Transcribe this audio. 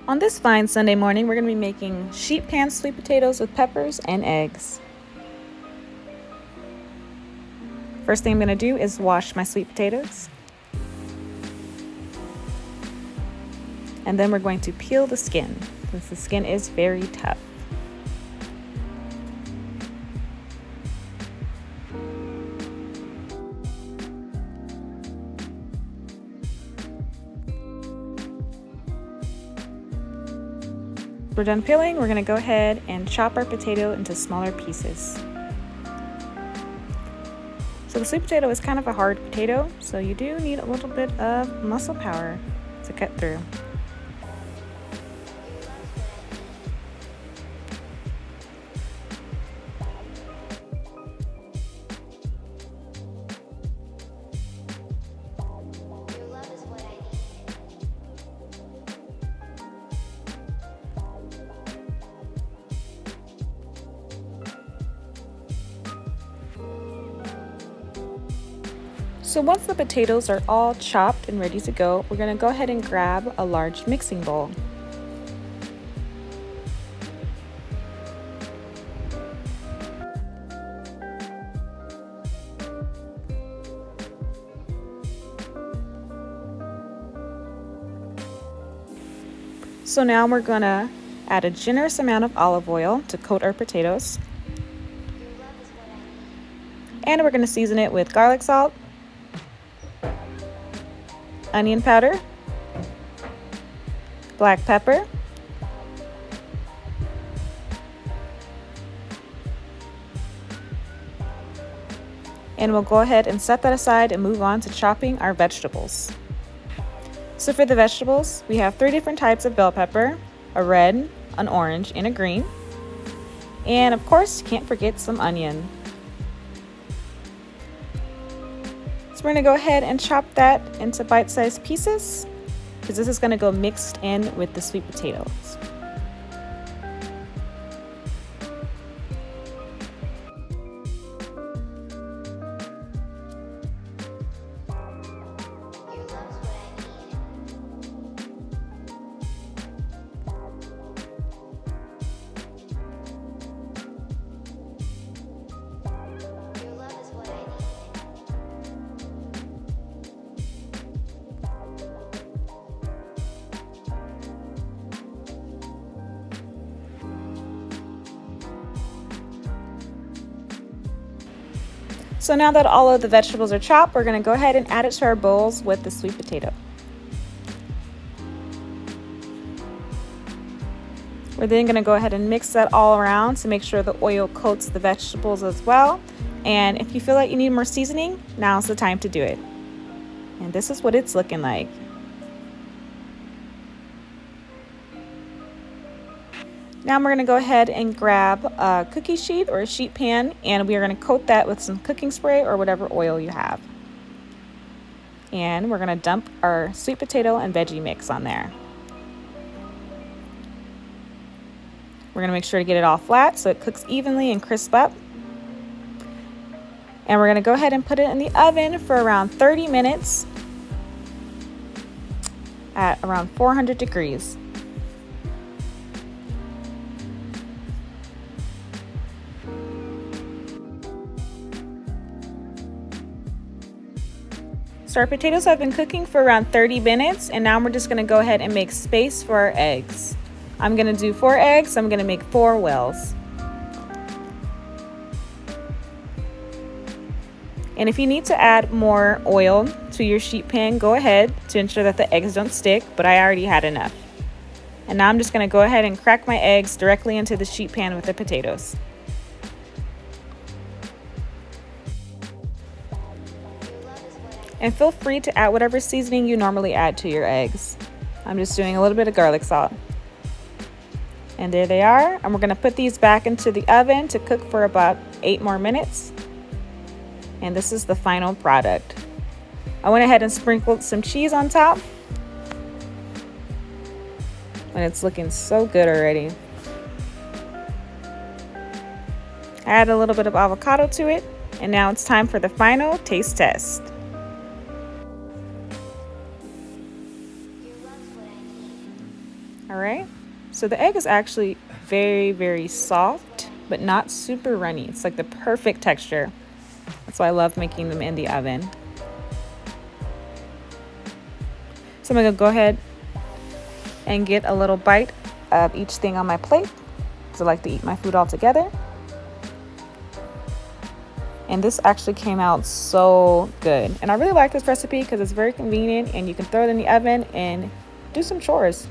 On this fine Sunday morning, we're going to be making sheet pan sweet potatoes with peppers and eggs. First thing I'm going to do is wash my sweet potatoes. And then we're going to peel the skin, since the skin is very tough. We're done peeling, we're going to go ahead and chop our potato into smaller pieces. So the sweet potato is kind of a hard potato, so you do need a little bit of muscle power to cut through. So once the potatoes are all chopped and ready to go, we're going to go ahead and grab a large mixing bowl. So now we're going to add a generous amount of olive oil to coat our potatoes. And we're going to season it with garlic salt, onion powder, black pepper, and we'll go ahead and set that aside and move on to chopping our vegetables. So for the vegetables, we have 3 different types of bell pepper, a red, an orange, and a green. And of course, you can't forget some onion. We're going to go ahead and chop that into bite-sized pieces because this is going to go mixed in with the sweet potatoes. So now that all of the vegetables are chopped, we're going to go ahead and add it to our bowls with the sweet potato. We're then going to go ahead and mix that all around to make sure the oil coats the vegetables as well. And if you feel like you need more seasoning, now's the time to do it. And this is what it's looking like. Now we're going to go ahead and grab a cookie sheet or a sheet pan, and we are going to coat that with some cooking spray or whatever oil you have. And we're going to dump our sweet potato and veggie mix on there. We're going to make sure to get it all flat so it cooks evenly and crisp up. And we're going to go ahead and put it in the oven for around 30 minutes at around 400 degrees. So our potatoes have been cooking for around 30 minutes, and now we're just going to go ahead and make space for our eggs. I'm going to do 4 eggs, I'm going to make 4 wells. And if you need to add more oil to your sheet pan, go ahead to ensure that the eggs don't stick, but I already had enough. And now I'm just going to go ahead and crack my eggs directly into the sheet pan with the potatoes. And feel free to add whatever seasoning you normally add to your eggs. I'm just doing a little bit of garlic salt. And there they are. And we're going to put these back into the oven to cook for about 8 more minutes. And this is the final product. I went ahead and sprinkled some cheese on top. And it's looking so good already. Add a little bit of avocado to it. And now it's time for the final taste test. All right. So the egg is actually very, very soft, but not super runny. It's like the perfect texture. That's why I love making them in the oven. So I'm gonna go ahead and get a little bite of each thing on my plate, because I like to eat my food all together. And this actually came out so good. And I really like this recipe because it's very convenient and you can throw it in the oven and do some chores.